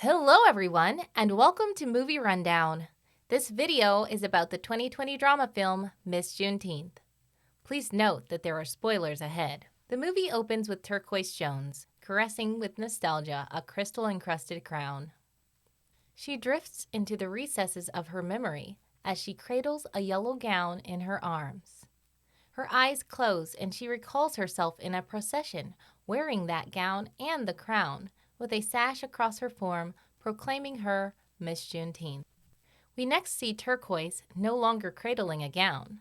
Hello everyone, and welcome to Movie Rundown. This video is about the 2020 drama film Miss Juneteenth. Please note that there are spoilers ahead. The movie opens with Turquoise Jones, caressing with nostalgia a crystal-encrusted crown. She drifts into the recesses of her memory as she cradles a yellow gown in her arms. Her eyes close and she recalls herself in a procession wearing that gown and the crown, with a sash across her form proclaiming her Miss Juneteenth. We next see Turquoise no longer cradling a gown.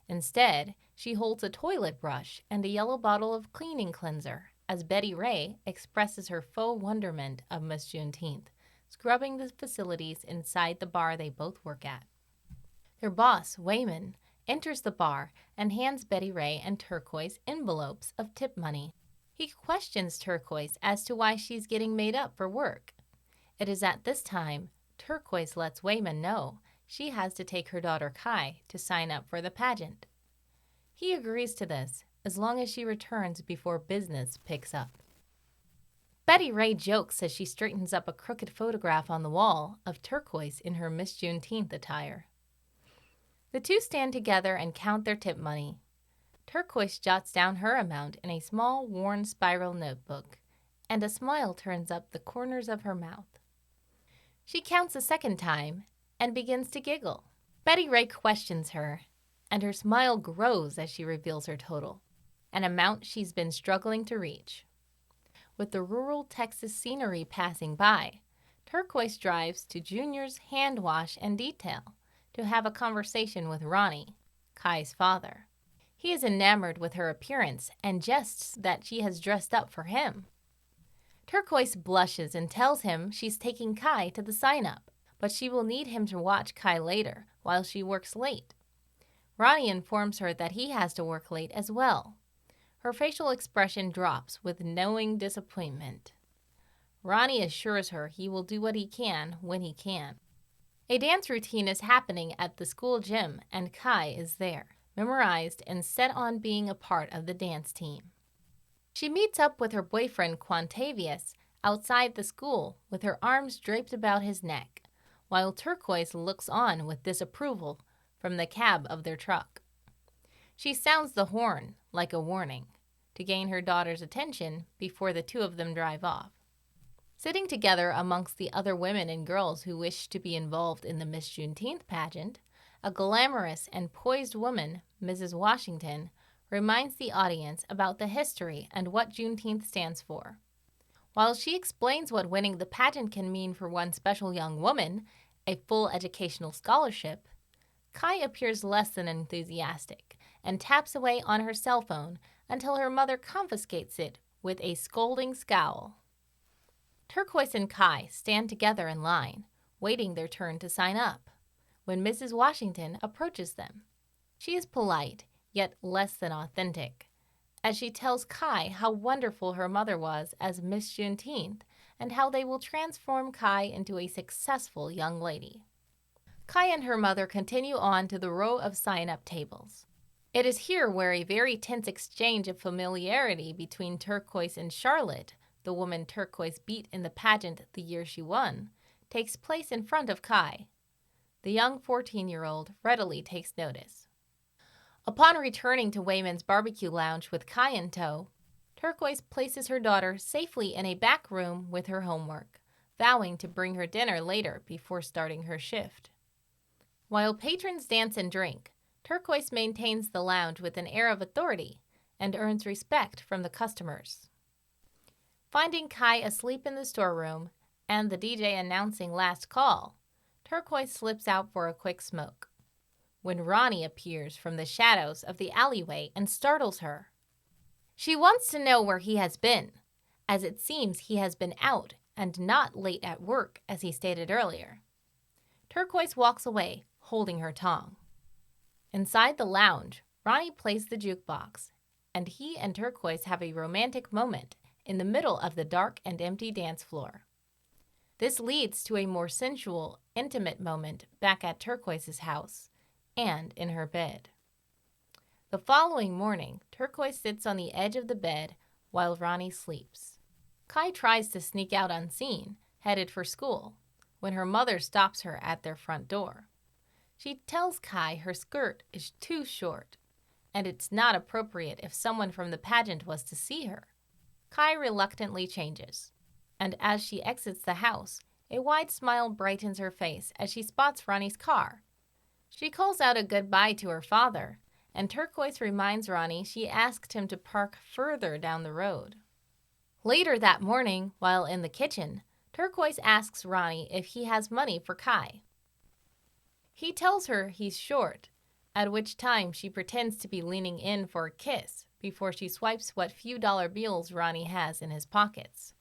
Instead, she holds a toilet brush and a yellow bottle of cleaning cleanser as Beharie expresses her faux wonderment of Miss Juneteenth, scrubbing the facilities inside the bar they both work at. Their boss, Wayman, enters the bar and hands Beharie and Turquoise envelopes of tip money. He questions Turquoise as to why she's getting made up for work. It is at this time Turquoise lets Wayman know she has to take her daughter Kai to sign up for the pageant. He agrees to this as long as she returns before business picks up. Beharie jokes as she straightens up a crooked photograph on the wall of Turquoise in her Miss Juneteenth attire. The two stand together and count their tip money. Turquoise jots down her amount in a small, worn spiral notebook, and a smile turns up the corners of her mouth. She counts a second time and begins to giggle. Beharie questions her, and her smile grows as she reveals her total, an amount she's been struggling to reach. With the rural Texas scenery passing by, Turquoise drives to Junior's hand wash and detail to have a conversation with Ronnie, Kai's father. He is enamored with her appearance and jests that she has dressed up for him. Turquoise blushes and tells him she's taking Kai to the sign-up, but she will need him to watch Kai later while she works late. Ronnie informs her that he has to work late as well. Her facial expression drops with knowing disappointment. Ronnie assures her he will do what he can when he can. A dance routine is happening at the school gym and Kai is there, memorized and set on being a part of the dance team. She meets up with her boyfriend Quantavious outside the school with her arms draped about his neck, while Turquoise looks on with disapproval from the cab of their truck. She sounds the horn like a warning to gain her daughter's attention before the two of them drive off. Sitting together amongst the other women and girls who wish to be involved in the Miss Juneteenth pageant, a glamorous and poised woman, Mrs. Washington, reminds the audience about the history and what Juneteenth stands for. While she explains what winning the pageant can mean for one special young woman, a full educational scholarship, Kai appears less than enthusiastic and taps away on her cell phone until her mother confiscates it with a scolding scowl. Turquoise and Kai stand together in line, waiting their turn to sign up, when Mrs. Washington approaches them. She is polite, yet less than authentic, as she tells Kai how wonderful her mother was as Miss Juneteenth and how they will transform Kai into a successful young lady. Kai and her mother continue on to the row of sign-up tables. It is here where a very tense exchange of familiarity between Turquoise and Charlotte, the woman Turquoise beat in the pageant the year she won, takes place in front of Kai. The young 14-year-old readily takes notice. Upon returning to Wayman's barbecue lounge with Kai in tow, Turquoise places her daughter safely in a back room with her homework, vowing to bring her dinner later before starting her shift. While patrons dance and drink, Turquoise maintains the lounge with an air of authority and earns respect from the customers. Finding Kai asleep in the storeroom and the DJ announcing last call, Turquoise slips out for a quick smoke, when Ronnie appears from the shadows of the alleyway and startles her. She wants to know where he has been, as it seems he has been out and not late at work as he stated earlier. Turquoise walks away, holding her tongue. Inside the lounge, Ronnie plays the jukebox, and he and Turquoise have a romantic moment in the middle of the dark and empty dance floor. This leads to a more sensual, intimate moment back at Turquoise's house and in her bed. The following morning, Turquoise sits on the edge of the bed while Ronnie sleeps. Kai tries to sneak out unseen, headed for school, when her mother stops her at their front door. She tells Kai her skirt is too short, and it's not appropriate if someone from the pageant was to see her. Kai reluctantly changes, and as she exits the house, a wide smile brightens her face as she spots Ronnie's car. She calls out a goodbye to her father, and Turquoise reminds Ronnie she asked him to park further down the road. Later that morning, while in the kitchen, Turquoise asks Ronnie if he has money for Kai. He tells her he's short, at which time she pretends to be leaning in for a kiss before she swipes what few dollar bills Ronnie has in his pockets.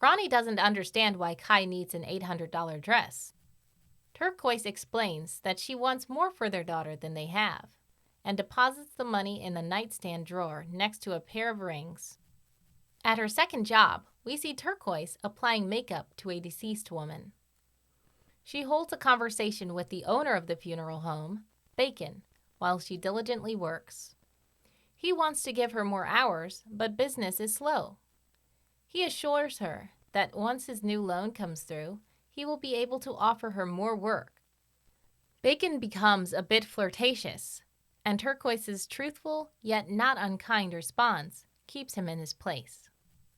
Ronnie doesn't understand why Kai needs an $800 dress. Turquoise explains that she wants more for their daughter than they have, and deposits the money in the nightstand drawer next to a pair of rings. At her second job, we see Turquoise applying makeup to a deceased woman. She holds a conversation with the owner of the funeral home, Bacon, while she diligently works. He wants to give her more hours, but business is slow. He assures her that once his new loan comes through, he will be able to offer her more work. Bacon becomes a bit flirtatious, and Turquoise's truthful yet not unkind response keeps him in his place.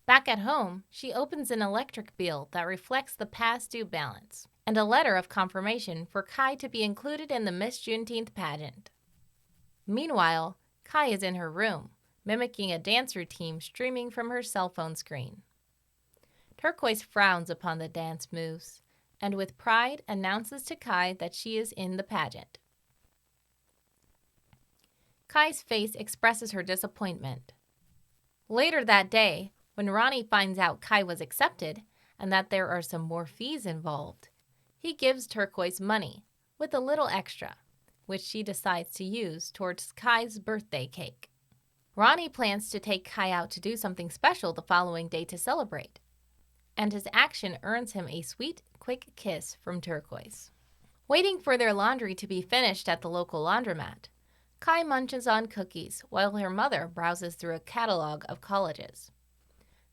Back at home, she opens an electric bill that reflects the past due balance, and a letter of confirmation for Kai to be included in the Miss Juneteenth pageant. Meanwhile, Kai is in her room, mimicking a dance routine streaming from her cell phone screen. Turquoise frowns upon the dance moves, and with pride announces to Kai that she is in the pageant. Kai's face expresses her disappointment. Later that day, when Ronnie finds out Kai was accepted and that there are some more fees involved, he gives Turquoise money, with a little extra, which she decides to use towards Kai's birthday cake. Ronnie plans to take Kai out to do something special the following day to celebrate, and his action earns him a sweet, quick kiss from Turquoise. Waiting for their laundry to be finished at the local laundromat, Kai munches on cookies while her mother browses through a catalog of colleges.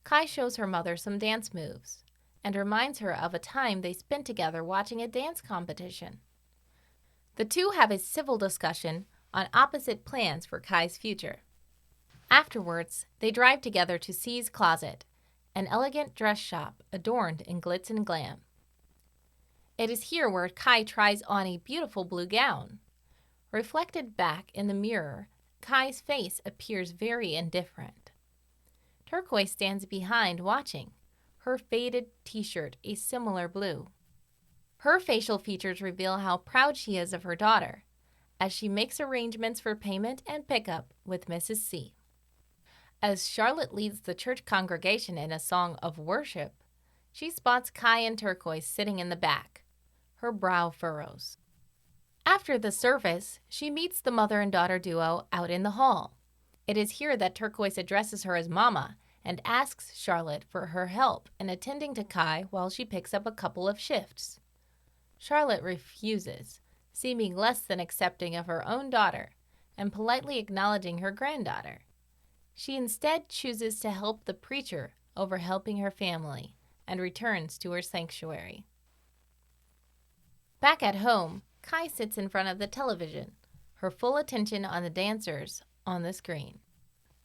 Kai shows her mother some dance moves and reminds her of a time they spent together watching a dance competition. The two have a civil discussion on opposite plans for Kai's future. Afterwards, they drive together to C's Closet, an elegant dress shop adorned in glitz and glam. It is here where Kai tries on a beautiful blue gown. Reflected back in the mirror, Kai's face appears very indifferent. Turquoise stands behind watching, her faded t-shirt a similar blue. Her facial features reveal how proud she is of her daughter, as she makes arrangements for payment and pickup with Mrs. C. As Charlotte leads the church congregation in a song of worship, she spots Kai and Turquoise sitting in the back. Her brow furrows. After the service, she meets the mother and daughter duo out in the hall. It is here that Turquoise addresses her as Mama and asks Charlotte for her help in attending to Kai while she picks up a couple of shifts. Charlotte refuses, seeming less than accepting of her own daughter and politely acknowledging her granddaughter. She instead chooses to help the preacher over helping her family and returns to her sanctuary. Back at home, Kai sits in front of the television, her full attention on the dancers on the screen.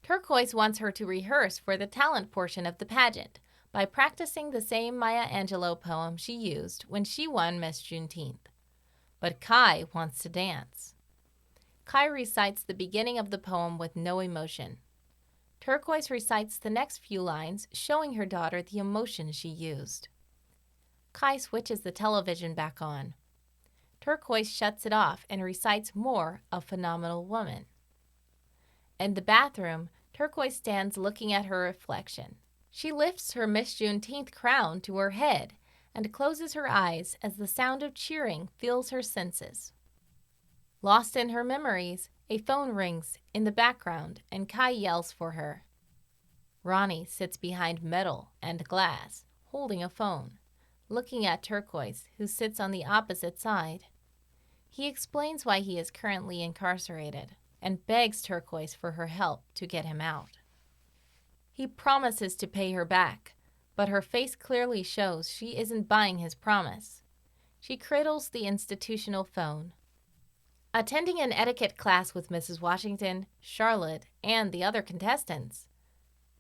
Turquoise wants her to rehearse for the talent portion of the pageant by practicing the same Maya Angelou poem she used when she won Miss Juneteenth. But Kai wants to dance. Kai recites the beginning of the poem with no emotion. Turquoise recites the next few lines, showing her daughter the emotion she used. Kai switches the television back on. Turquoise shuts it off and recites more of Phenomenal Woman. In the bathroom, Turquoise stands looking at her reflection. She lifts her Miss Juneteenth crown to her head and closes her eyes as the sound of cheering fills her senses. Lost in her memories, a phone rings in the background and Kai yells for her. Ronnie sits behind metal and glass, holding a phone, looking at Turquoise, who sits on the opposite side. He explains why he is currently incarcerated and begs Turquoise for her help to get him out. He promises to pay her back, but her face clearly shows she isn't buying his promise. She cradles the institutional phone. Attending an etiquette class with Mrs. Washington, Charlotte, and the other contestants,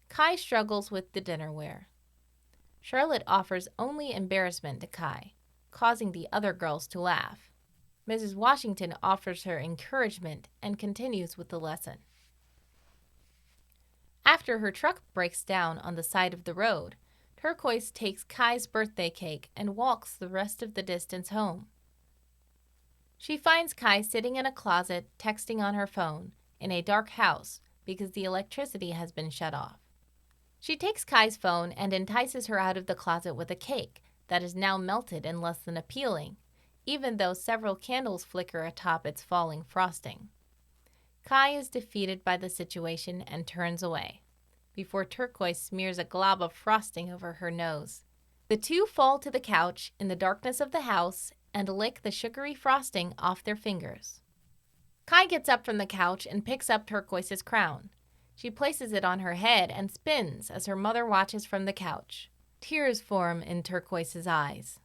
Kai struggles with the dinnerware. Charlotte offers only embarrassment to Kai, causing the other girls to laugh. Mrs. Washington offers her encouragement and continues with the lesson. After her truck breaks down on the side of the road, Turquoise takes Kai's birthday cake and walks the rest of the distance home. She finds Kai sitting in a closet texting on her phone in a dark house because the electricity has been shut off. She takes Kai's phone and entices her out of the closet with a cake that is now melted and less than appealing, even though several candles flicker atop its falling frosting. Kai is defeated by the situation and turns away, before Turquoise smears a glob of frosting over her nose. The two fall to the couch in the darkness of the house and lick the sugary frosting off their fingers. Kai gets up from the couch and picks up Turquoise's crown. She places it on her head and spins as her mother watches from the couch. Tears form in Turquoise's eyes.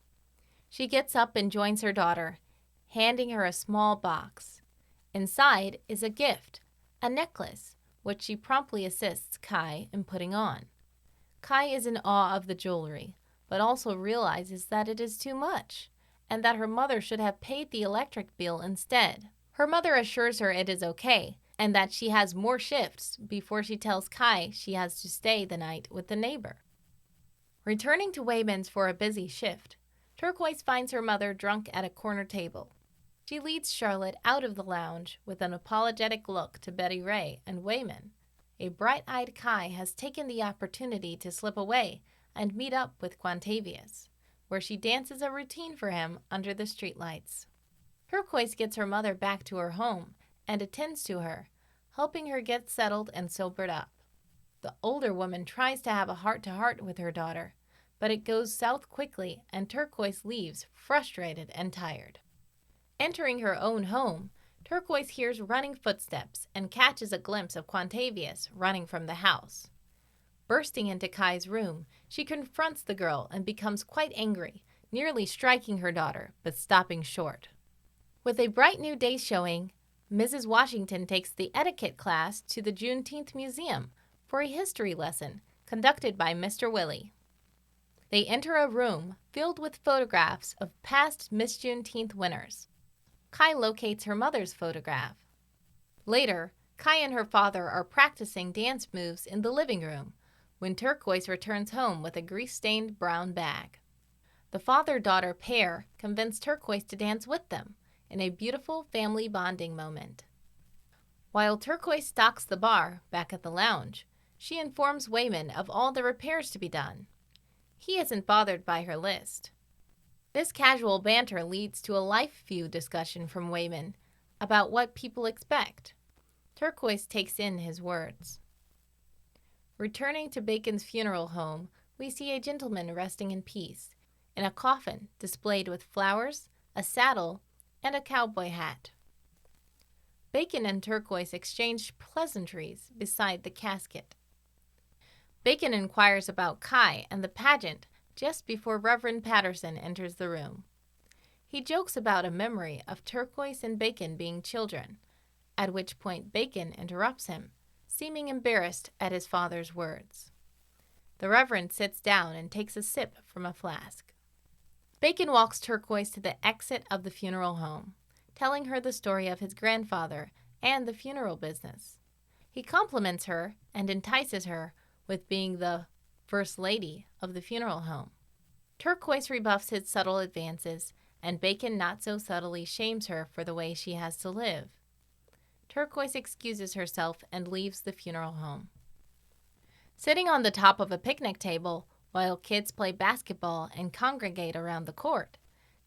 She gets up and joins her daughter, handing her a small box. Inside is a gift, a necklace, which she promptly assists Kai in putting on. Kai is in awe of the jewelry, but also realizes that it is too much, and that her mother should have paid the electric bill instead. Her mother assures her it is okay, and that she has more shifts before she tells Kai she has to stay the night with the neighbor. Returning to Wayman's for a busy shift, Turquoise finds her mother drunk at a corner table. She leads Charlotte out of the lounge with an apologetic look to Betty Ray and Wayman. A bright-eyed Kai has taken the opportunity to slip away and meet up with Quantavious, where she dances a routine for him under the streetlights. Turquoise gets her mother back to her home and attends to her, helping her get settled and sobered up. The older woman tries to have a heart-to-heart with her daughter, but it goes south quickly and Turquoise leaves frustrated and tired. Entering her own home, Turquoise hears running footsteps and catches a glimpse of Quantavious running from the house. Bursting into Kai's room, she confronts the girl and becomes quite angry, nearly striking her daughter, but stopping short. With a bright new day showing, Mrs. Washington takes the etiquette class to the Juneteenth Museum for a history lesson conducted by Mr. Willie. They enter a room filled with photographs of past Miss Juneteenth winners. Kai locates her mother's photograph. Later, Kai and her father are practicing dance moves in the living room when Turquoise returns home with a grease-stained brown bag. The father-daughter pair convince Turquoise to dance with them in a beautiful family bonding moment. While Turquoise stocks the bar back at the lounge, she informs Wayman of all the repairs to be done. He isn't bothered by her list. This casual banter leads to a life view discussion from Wayman about what people expect. Turquoise takes in his words. Returning to Bacon's funeral home, we see a gentleman resting in peace, in a coffin displayed with flowers, a saddle, and a cowboy hat. Bacon and Turquoise exchange pleasantries beside the casket. Bacon inquires about Kai and the pageant just before Reverend Patterson enters the room. He jokes about a memory of Turquoise and Bacon being children, at which point Bacon interrupts him, seeming embarrassed at his father's words. The Reverend sits down and takes a sip from a flask. Bacon walks Turquoise to the exit of the funeral home, telling her the story of his grandfather and the funeral business. He compliments her and entices her with being the First Lady of the funeral home. Turquoise rebuffs his subtle advances, and Bacon not so subtly shames her for the way she has to live. Turquoise excuses herself and leaves the funeral home. Sitting on the top of a picnic table, while kids play basketball and congregate around the court,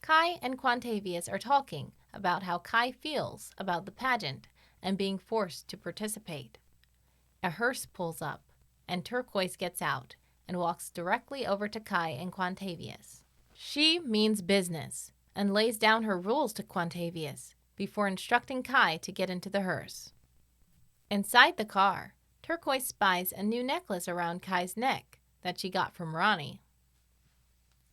Kai and Quantavious are talking about how Kai feels about the pageant and being forced to participate. A hearse pulls up, and Turquoise gets out and walks directly over to Kai and Quantavious. She means business and lays down her rules to Quantavious before instructing Kai to get into the hearse. Inside the car, Turquoise spies a new necklace around Kai's neck that she got from Ronnie.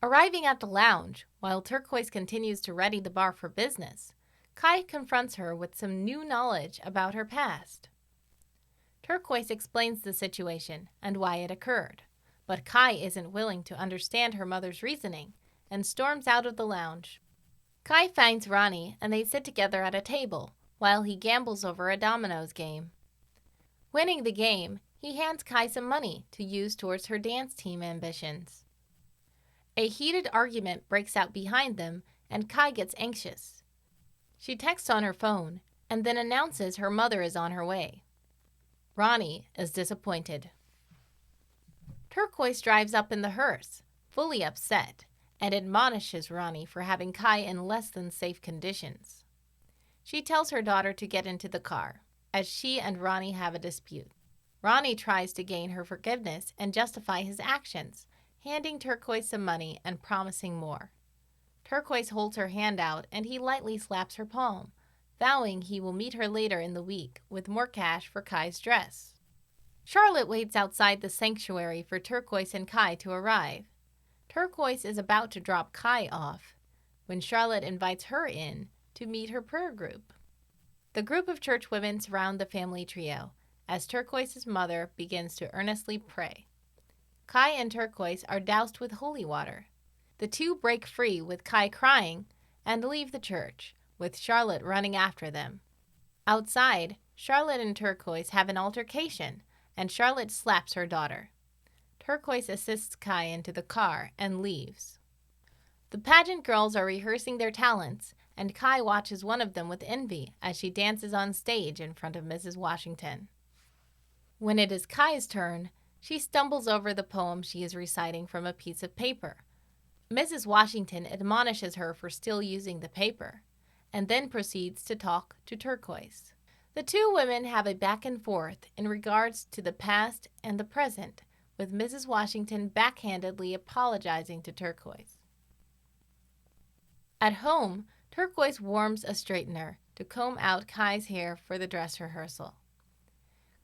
Arriving at the lounge, while Turquoise continues to ready the bar for business, Kai confronts her with some new knowledge about her past. Turquoise explains the situation and why it occurred, but Kai isn't willing to understand her mother's reasoning and storms out of the lounge. Kai finds Ronnie and they sit together at a table while he gambles over a dominoes game. Winning the game, he hands Kai some money to use towards her dance team ambitions. A heated argument breaks out behind them and Kai gets anxious. She texts on her phone and then announces her mother is on her way. Ronnie is disappointed. Turquoise drives up in the hearse, fully upset, and admonishes Ronnie for having Kai in less than safe conditions. She tells her daughter to get into the car, as she and Ronnie have a dispute. Ronnie tries to gain her forgiveness and justify his actions, handing Turquoise some money and promising more. Turquoise holds her hand out and he lightly slaps her palm, vowing he will meet her later in the week with more cash for Kai's dress. Charlotte waits outside the sanctuary for Turquoise and Kai to arrive. Turquoise is about to drop Kai off when Charlotte invites her in to meet her prayer group. The group of church women surround the family trio as Turquoise's mother begins to earnestly pray. Kai and Turquoise are doused with holy water. The two break free with Kai crying and leave the church, with Charlotte running after them. Outside, Charlotte and Turquoise have an altercation, and Charlotte slaps her daughter. Turquoise assists Kai into the car and leaves. The pageant girls are rehearsing their talents, and Kai watches one of them with envy as she dances on stage in front of Mrs. Washington. When it is Kai's turn, she stumbles over the poem she is reciting from a piece of paper. Mrs. Washington admonishes her for still using the paper, and then proceeds to talk to Turquoise. The two women have a back and forth in regards to the past and the present, with Mrs. Washington backhandedly apologizing to Turquoise. At home, Turquoise warms a straightener to comb out Kai's hair for the dress rehearsal.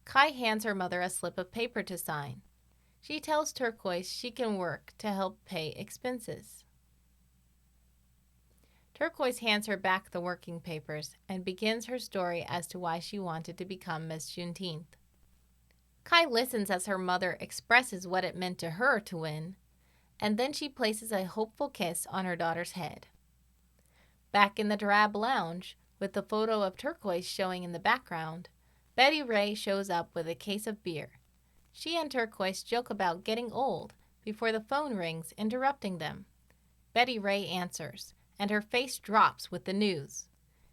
Kai hands her mother a slip of paper to sign. She tells Turquoise she can work to help pay expenses. Turquoise hands her back the working papers and begins her story as to why she wanted to become Miss Juneteenth. Kai listens as her mother expresses what it meant to her to win, and then she places a hopeful kiss on her daughter's head. Back in the drab lounge, with the photo of Turquoise showing in the background, Beharie shows up with a case of beer. She and Turquoise joke about getting old before the phone rings, interrupting them. Beharie answers, and her face drops with the news.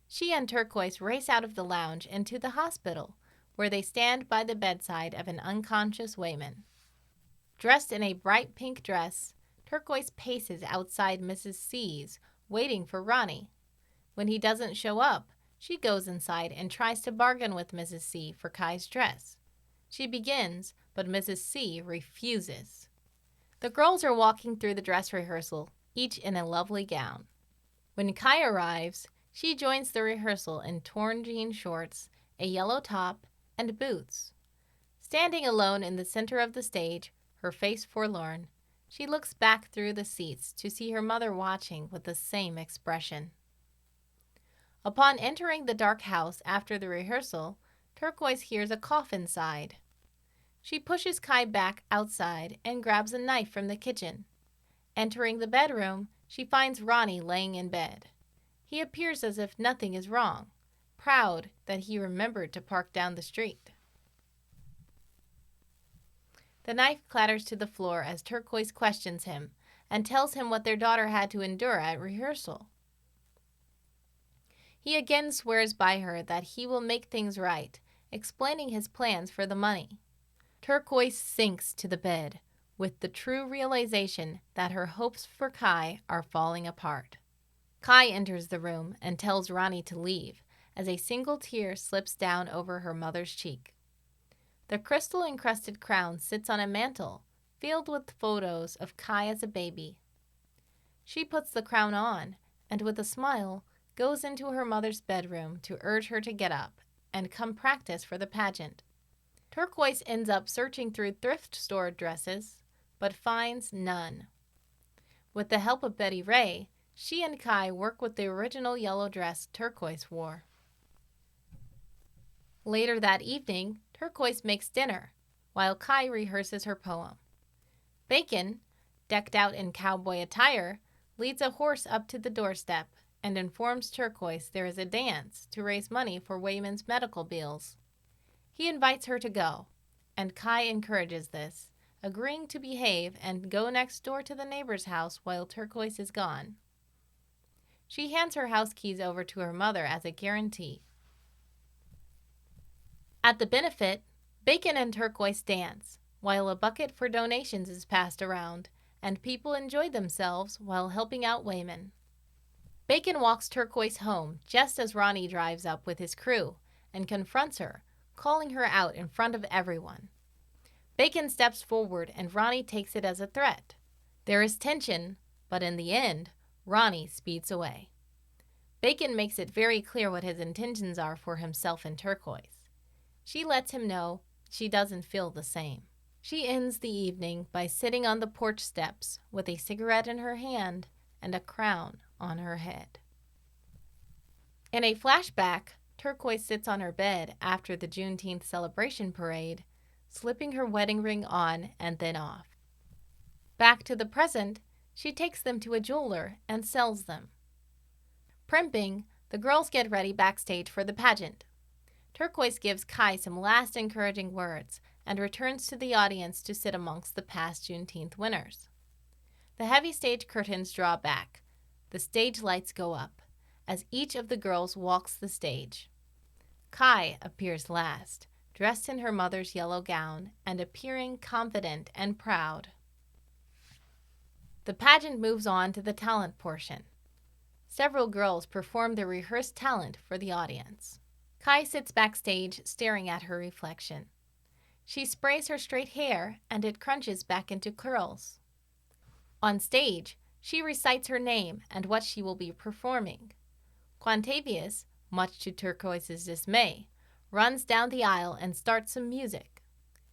She and Turquoise race out of the lounge into the hospital, where they stand by the bedside of an unconscious Wayman. Dressed in a bright pink dress, Turquoise paces outside Mrs. C's, waiting for Ronnie. When he doesn't show up, she goes inside and tries to bargain with Mrs. C for Kai's dress. She begins, but Mrs. C refuses. The girls are walking through the dress rehearsal, each in a lovely gown. When Kai arrives, she joins the rehearsal in torn jean shorts, a yellow top, and boots. Standing alone in the center of the stage, her face forlorn, she looks back through the seats to see her mother watching with the same expression. Upon entering the dark house after the rehearsal, Turquoise hears a cough inside. She pushes Kai back outside and grabs a knife from the kitchen. Entering the bedroom, she finds Ronnie laying in bed. He appears as if nothing is wrong, proud that he remembered to park down the street. The knife clatters to the floor as Turquoise questions him and tells him what their daughter had to endure at rehearsal. He again swears by her that he will make things right, explaining his plans for the money. Turquoise sinks to the bed, with the true realization that her hopes for Kai are falling apart. Kai enters the room and tells Ronnie to leave, as a single tear slips down over her mother's cheek. The crystal-encrusted crown sits on a mantel, filled with photos of Kai as a baby. She puts the crown on, and with a smile, goes into her mother's bedroom to urge her to get up and come practice for the pageant. Turquoise ends up searching through thrift store dresses, but finds none. With the help of Beharie, she and Kai work with the original yellow dress Turquoise wore. Later that evening, Turquoise makes dinner, while Kai rehearses her poem. Bacon, decked out in cowboy attire, leads a horse up to the doorstep and informs Turquoise there is a dance to raise money for Wayman's medical bills. He invites her to go, and Kai encourages this, agreeing to behave and go next door to the neighbor's house while Turquoise is gone. She hands her house keys over to her mother as a guarantee. At the benefit, Bacon and Turquoise dance, while a bucket for donations is passed around, and people enjoy themselves while helping out Wayman. Bacon walks Turquoise home just as Ronnie drives up with his crew and confronts her, calling her out in front of everyone. Bacon steps forward and Ronnie takes it as a threat. There is tension, but in the end, Ronnie speeds away. Bacon makes it very clear what his intentions are for himself and Turquoise. She lets him know she doesn't feel the same. She ends the evening by sitting on the porch steps with a cigarette in her hand and a crown on her head. In a flashback, Turquoise sits on her bed after the Juneteenth celebration parade, slipping her wedding ring on and then off. Back to the present, she takes them to a jeweler and sells them. Primping, the girls get ready backstage for the pageant. Turquoise gives Kai some last encouraging words and returns to the audience to sit amongst the past Juneteenth winners. The heavy stage curtains draw back. The stage lights go up as each of the girls walks the stage. Kai appears last, dressed in her mother's yellow gown and appearing confident and proud. The pageant moves on to the talent portion. Several girls perform their rehearsed talent for the audience. Kai sits backstage staring at her reflection. She sprays her straight hair and it crunches back into curls. On stage, she recites her name and what she will be performing. Quantavious, much to Turquoise's dismay, runs down the aisle and starts some music.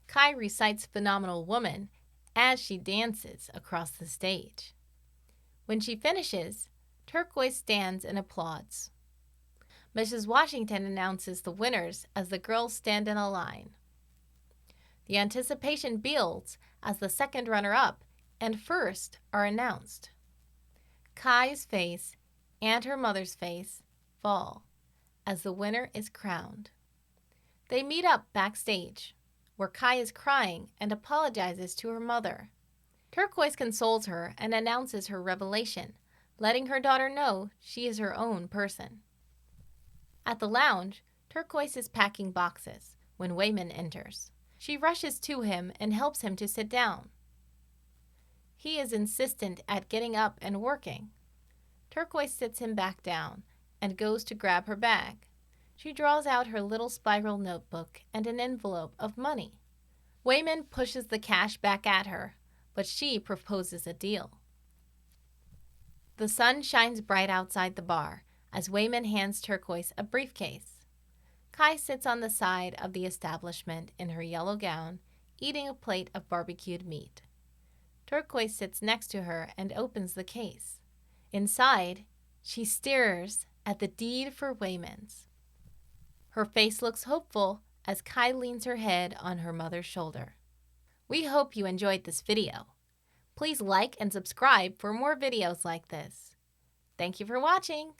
Kai recites Phenomenal Woman as she dances across the stage. When she finishes, Turquoise stands and applauds. Mrs. Washington announces the winners as the girls stand in a line. The anticipation builds as the second runner-up and first are announced. Kai's face and her mother's face fall as the winner is crowned. They meet up backstage, where Kai is crying and apologizes to her mother. Turquoise consoles her and announces her revelation, letting her daughter know she is her own person. At the lounge, Turquoise is packing boxes when Wayman enters. She rushes to him and helps him to sit down. He is insistent at getting up and working. Turquoise sits him back down and goes to grab her bag. She draws out her little spiral notebook and an envelope of money. Wayman pushes the cash back at her, but she proposes a deal. The sun shines bright outside the bar as Wayman hands Turquoise a briefcase. Kai sits on the side of the establishment in her yellow gown, eating a plate of barbecued meat. Turquoise sits next to her and opens the case. Inside, she stares at the deed for Wayman's. Her face looks hopeful as Kai leans her head on her mother's shoulder. We hope you enjoyed this video. Please like and subscribe for more videos like this. Thank you for watching.